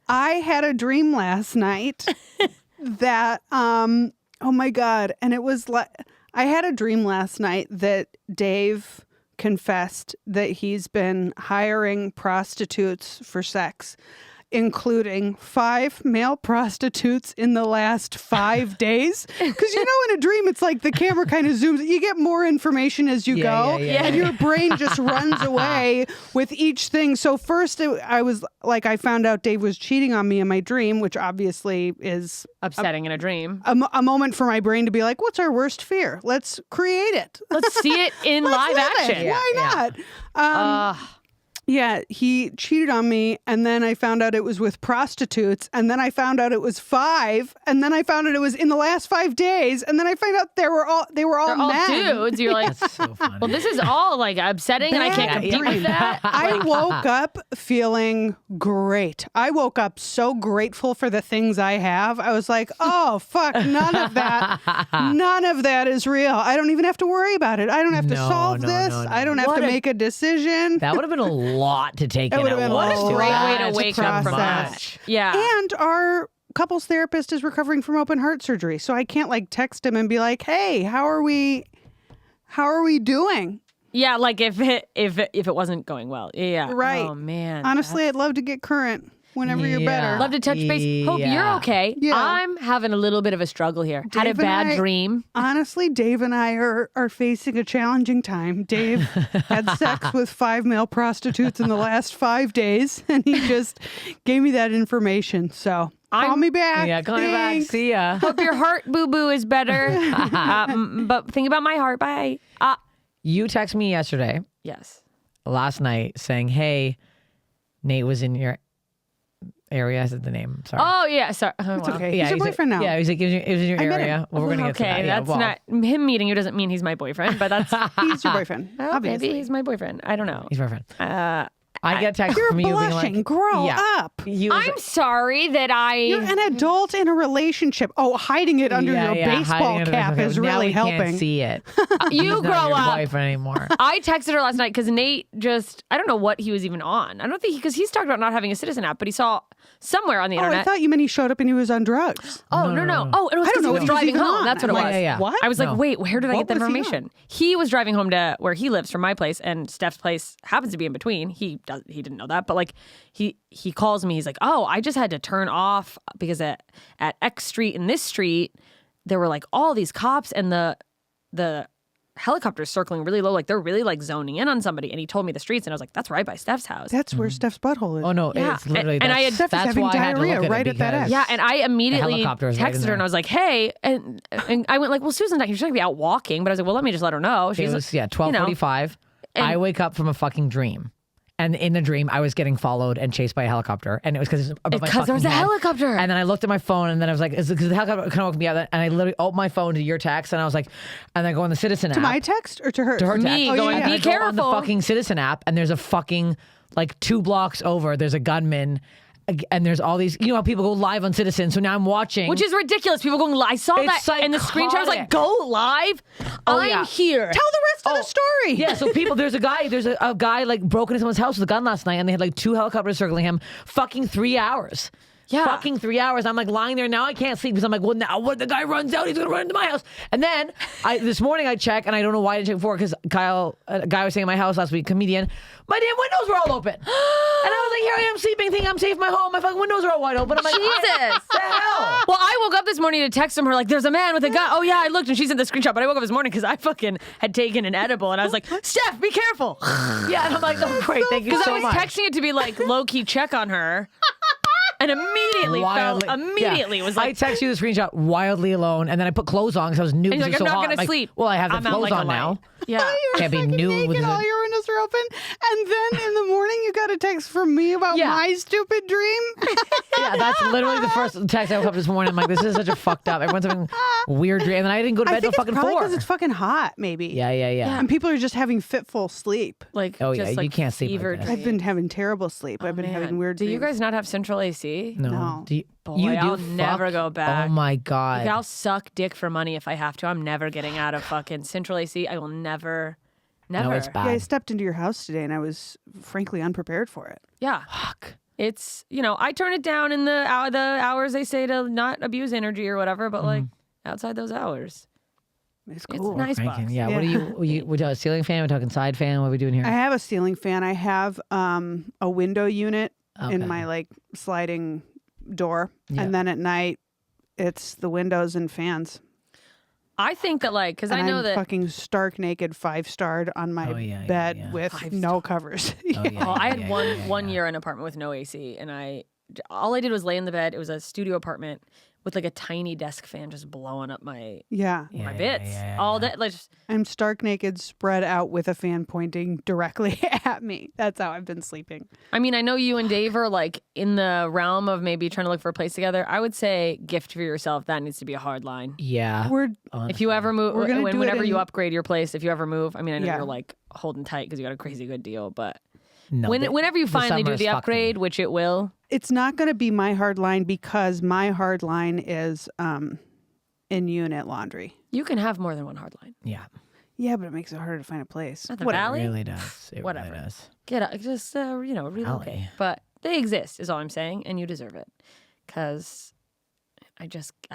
I had a dream last night that oh my god, and it was like I had a dream last night that Dave confessed that he's been hiring prostitutes for sex, including 5 male prostitutes in the last 5 days. Because in a dream, it's like the camera kind of zooms. You get more information as you go, yeah. and your brain just runs away with each thing. So first, I was like, I found out Dave was cheating on me in my dream, which obviously is Upsetting in a dream. a moment for my brain to be like, what's our worst fear? Let's create it. Let's see it in Let's live live it. action. Why not? Yeah, he cheated on me, and then I found out it was with prostitutes, and then I found out it was 5, and then I found out it was in the last 5 days, and then I found out they were all They're all men. dudes. You're like, That's so funny. well, this is all like upsetting, and I can't Bad compete dream. with that. I woke up feeling great. I woke up so grateful for the things I have. I was like, oh, fuck, none of that is real. I don't even have to worry about it. I don't have to No, solve no, this. no, no. I don't have What to a- make a decision. That would have been a lot to take It in. would have at been once, a too. Great way to That's wake too up from process. that. Yeah. And our couples therapist is recovering from open heart surgery. So I can't like text him and be like, hey, how are we doing? Yeah, like if it wasn't going well. Yeah. Right. Oh man. Honestly, I'd love to get current whenever you're Yeah. better. Love to touch base. Hope you're Yeah. okay. Yeah. I'm having a little bit of a struggle here. Had a Dave and bad I- dream. Honestly, Dave and I are facing a challenging time. Dave had sex with 5 male prostitutes in the last 5 days, and he just gave me that information. So call me back. Yeah, call me back. Thanks. See ya. Hope your heart boo boo is better. But think about my heart. Bye. You texted me yesterday, Yes. last night, saying, "Hey, Nate was in your area." I said the name. Sorry. Oh yeah. Sorry. It's okay. Yeah, He's your like- boyfriend now. Yeah, he's like, it was in your I met him. area. Well, we're gonna get to Okay, that. Yeah, that's well, not him meeting you. Doesn't mean he's my boyfriend, but that's He's your boyfriend, oh, obviously. maybe he's my boyfriend. I don't know. He's my friend. I get a text You're from you being blushing. like, Grow yeah. up. You was I'm sorry that You're an adult in a relationship. Oh, hiding it under your baseball hiding under cap the- is now really we helping. Can't see it. you He's not grow your up. boyfriend anymore. I texted her last night because Nate I don't know what he was even on. I don't think because he's talked about not having a Citizen app, but he saw somewhere on the Oh, internet. I thought you meant he showed up and he was on drugs. Oh, no. Oh, it was I because don't know he what was he was driving even home. on. That's what it I'm was. like, yeah. What? I was like, No. wait, where did I What get that was he information? He was driving home to where he lives from my place, and Steph's place happens to be in between. He didn't know that, but like he calls me. He's like, oh, I just had to turn off because at X Street and this street there were like all these cops and the helicopters circling really low, like they're really like zoning in on somebody. And he told me the streets, and I was like, that's right by Steph's house. That's where Steph's butthole is. Oh no, Yeah. it's literally. And I had- Steph is that's having why I had to diarrhea look at right it at that because- ass. Yeah, and I immediately helicopter is right in texted her there. and I was like, "Hey," and I went like, "Well, Susan's not here. She's not gonna be out walking." But I was like, "Well, let me just let her know." It She's was 12:45. and- I wake up from a fucking dream. And in the dream, I was getting followed and chased by a helicopter. And it was because there was a helicopter. And then I looked at my phone, and then I was like, is it because the helicopter kind of woke me up? And I literally opened my phone to your text, and I was like, and then go on the Citizen app. To my text or to hers? To her text. Me And going, I "Be go on the careful." fucking Citizen app, and there's a fucking, like 2 blocks over, there's a gunman. And there's all these, you know how people go live on Citizen. So now I'm watching. Which is ridiculous. People going, I saw It's that in the screenshot. I was like, psychotic. go live. I'm yeah. here. Tell the rest the story. Yeah, so there's a guy like broke into someone's house with a gun last night, and they had like 2 helicopters circling him, fucking 3 hours. Yeah. Fucking 3 hours. I'm like lying there now. I can't sleep because I'm like, well, now what? The guy runs out. He's gonna run into my house. And then this morning I check, and I don't know why I didn't check before because a guy was staying at my house last week, comedian. My damn windows were all open, and I was like, here I am sleeping, thinking I'm safe in my home. My fucking windows are all wide open. I'm like, Jesus. what the hell? Well, I woke up this morning to text him. Her like, there's a man with a gun. Oh yeah, I looked, and she sent the screenshot. But I woke up this morning because I fucking had taken an edible, and I was like, Steph, be careful. Yeah, and I'm like, oh great, thank you Because so I was much. texting it to be like low key check on her. And immediately was like, I text you the screenshot wildly alone, and then I put clothes on because I was nude. and he's like, It was I'm so not hot. gonna sleep. Well, I have the I'm out clothes like a on light. now. Yeah. You're Can't be fucking nude with naked, it. all your windows are open, and then in the morning you got a text from me about Yeah. my stupid dream. Yeah, that's literally the first text I woke up this morning. I'm like, this is such a fucked up. Everyone's having weird dream, and then I didn't go to I bed till think it's fucking probably 4. because it's fucking hot, maybe. Yeah. And people are just having fitful sleep. Like, Oh, yeah, just you like can't sleep like fever that. dreams. I've been having terrible sleep. I've been having Man. weird Do dreams. you guys not have central AC? No. Do you, Boy, you do I'll never fuck? go back. Oh my god. Like, I'll suck dick for money if I have to. I'm never getting out of fucking central AC. I will never. No, it's bad. Yeah, I stepped into your house today and I was frankly unprepared for it. Yeah. Fuck. It's, I turn it down in the hours they say to not abuse energy or whatever, but like outside those hours, It's it's cool. nice Cranking. bucks. Yeah. What are you? We talking ceiling fan? We're talking side fan? What are we doing here? I have a ceiling fan. I have a window unit Okay. in my like sliding door. Yeah. And then at night it's the windows and fans. I think that because I And know I'm that. fucking stark naked 5-starred on my Oh, yeah, bed yeah. with 5-star. no covers. Oh, yeah, Well, I had yeah, one yeah. year in an apartment with no AC, and all I did was lay in the bed. It was a studio apartment with like a tiny desk fan just blowing up my Yeah. Yeah, bits yeah, all yeah. day. Like, just, I'm stark naked, spread out with a fan pointing directly at me. That's how I've been sleeping. I mean, I know you and Dave are like in the realm of maybe trying to look for a place together. I would say gift for yourself. That needs to be a hard line. Yeah. We're If you ever move, We're gonna do it whenever you in- upgrade your place, if you ever move, I mean, I know Yeah. you're like holding tight because you got a crazy good deal, but No, whenever you finally do summer's the fucked me. upgrade, which it will, it's not going to be my hard line because my hard line is in unit laundry. you can have more than one hard line. Yeah. Yeah, but it makes it harder to find a place. Not the Whatever. valley. It really does. It Whatever. really does. Get out, just relocate. Alley. But they exist, is all I'm saying, and you deserve it, because I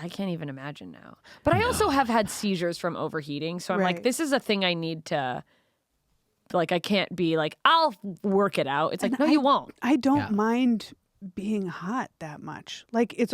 can't even imagine now. But I also have had seizures from overheating, so I'm like, Right. this is a thing I need to. Like, I can't be like, I'll work it out. It's like, And no, you won't. I don't Yeah. mind being hot that much. Like it's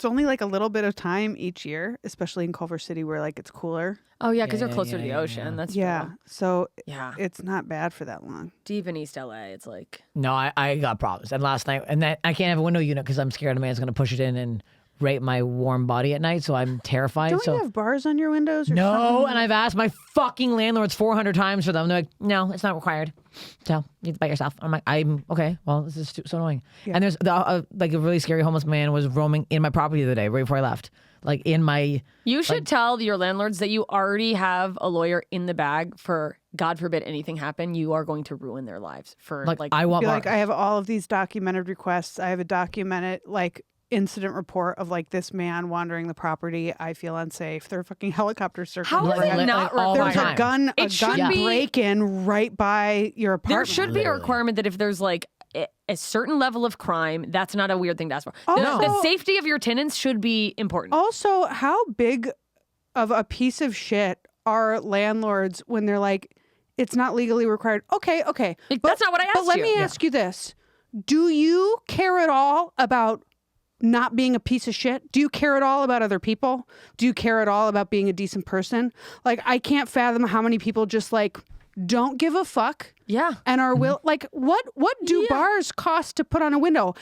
only like a little bit of time each year, especially in Culver City where like it's cooler. Oh yeah, because Yeah, you're closer to the yeah, ocean. yeah. That's Yeah. true. So Yeah, it's not bad for that long. deep in East LA, it's like No, I got problems. And last night, and then I can't have a window unit because I'm scared a man's going to push it in and rape my warm body at night. So I'm terrified. Don't so you have bars on your windows? Or no, something? and I've asked my fucking landlords 400 times for them. They're like, no, it's not required. So you have to buy it yourself. I'm like, I'm okay. Well, this is so annoying. Yeah. And there's like a really scary homeless man was roaming in my property the other day right before I left. Like in my you should tell your landlords that you already have a lawyer in the bag for God forbid anything happen. You are going to ruin their lives for like like I want Be bars. like, I have all of these documented requests. I have a documented like incident report of like this man wandering the property. I feel unsafe. There are fucking helicopters circling. How is around. it not all the There's required? a time. gun It should be- break-in right by your apartment. There should be a Literally. requirement that if there's like a certain level of crime, that's not a weird thing to ask for. The Also- safety of your tenants should be important. Also, how big of a piece of shit are landlords when they're like, it's not legally required? Okay. Like, that's not what I But asked let you. me ask you this. Do you care at all about not being a piece of shit? Do you care at all about other people? Do you care at all about being a decent person? Like, I can't fathom how many people just like don't give a fuck Yeah. and are will like what do Yeah. bars cost to put on a window?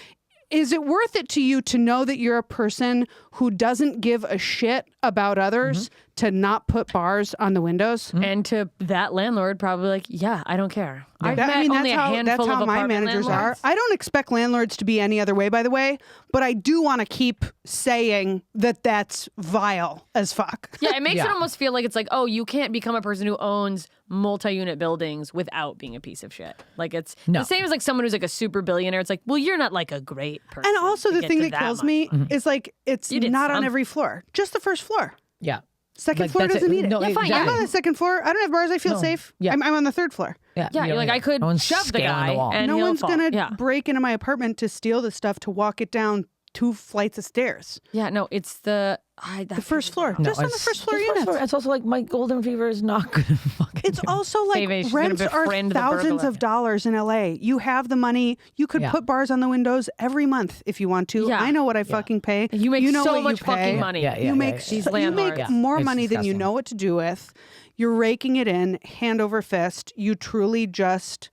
Is it worth it to you to know that you're a person who doesn't give a shit about others to not put bars on the windows? And to that landlord, probably like, yeah, I don't care. I've met only a handful that's how of my apartment managers landlords. are. I don't expect landlords to be any other way, by the way, but I do want to keep saying that that's vile as fuck. Yeah, it makes it Yeah. almost feel like it's like, oh, you can't become a person who owns multi-unit buildings without being a piece of shit. Like it's No. the same as like someone who's like a super billionaire. It's like, well, you're not like a great person. And also to the get thing to that kills much. me is like it's You did not on some. every floor, just the first floor. yeah. Second floor that's doesn't need it. No, Yeah, fine, I'm exactly. on the second floor. I don't have bars. I feel No. safe. Yeah. I'm on the third floor. Yeah, Yeah, you're like, I could no one's shove the scaling guy the wall. and No he'll one's fall. gonna Yeah. break into my apartment to steal the stuff to walk it down 2 flights of stairs. Yeah, no, it's the The first floor. No, Just on the it's- first floor it's units. It's also like my golden retriever is not going to fucking. It's also like Save, she's gonna rents are befriend the thousands burglar. of dollars in LA. You have the money. You could Yeah. put bars on the windows every month if you want to. Yeah. I know what I fucking pay. You make know so what much you pay. fucking money. Yeah, yeah, You make yeah. These you make landlords. Yeah. more It's money than you disgusting. know what to do with. You're raking it in hand over fist. You truly just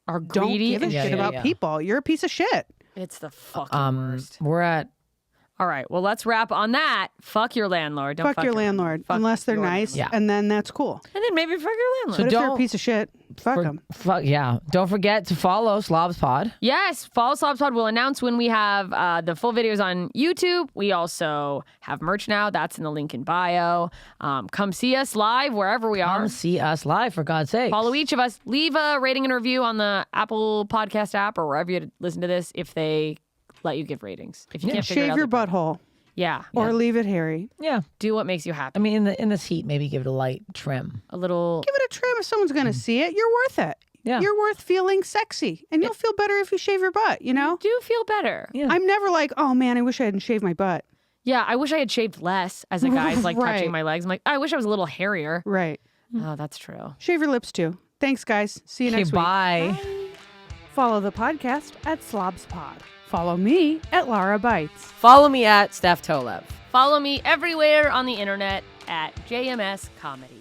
Are don't greedy give a and shit yeah, about yeah. people. You're a piece of shit. It's the fucking worst. We're at. All right, well, let's wrap on that. Fuck your landlord. Don't Fuck your landlord, Fuck unless they're your nice, Yeah. and then that's cool. And then maybe fuck your landlord. But if they're a don't- piece of shit, fuck them. Fuck yeah! Don't forget to follow Slobs Pod. Yes, follow Slobs Pod. We'll announce when we have the full videos on YouTube. We also have merch now. That's in the link in bio. Come see us live wherever we are. Come see us live, for God's sake. Follow each of us. Leave a rating and review on the Apple Podcast app or wherever you listen to this if they let you give ratings. If you can't figure it Shave out, your butthole yeah, or leave it hairy. Yeah, do what makes you happy. I mean, in this heat, maybe give it a light trim. A little. Give it a trim if someone's going to see it. You're worth it. Yeah. You're worth feeling sexy, and you'll feel better if you shave your butt. You know. Do feel better. Yeah. I'm never like, oh man, I wish I hadn't shaved my butt. Yeah, I wish I had shaved less as a guy's like Right. touching my legs. I'm like, I wish I was a little hairier. Right. Oh, that's true. Shave your lips too. Thanks, guys. See you Okay, next week. bye. Follow the podcast at Slobs Pod. Follow me at Lara Bites. Follow me at Steph Tolev. Follow me everywhere on the internet at JMS Comedy.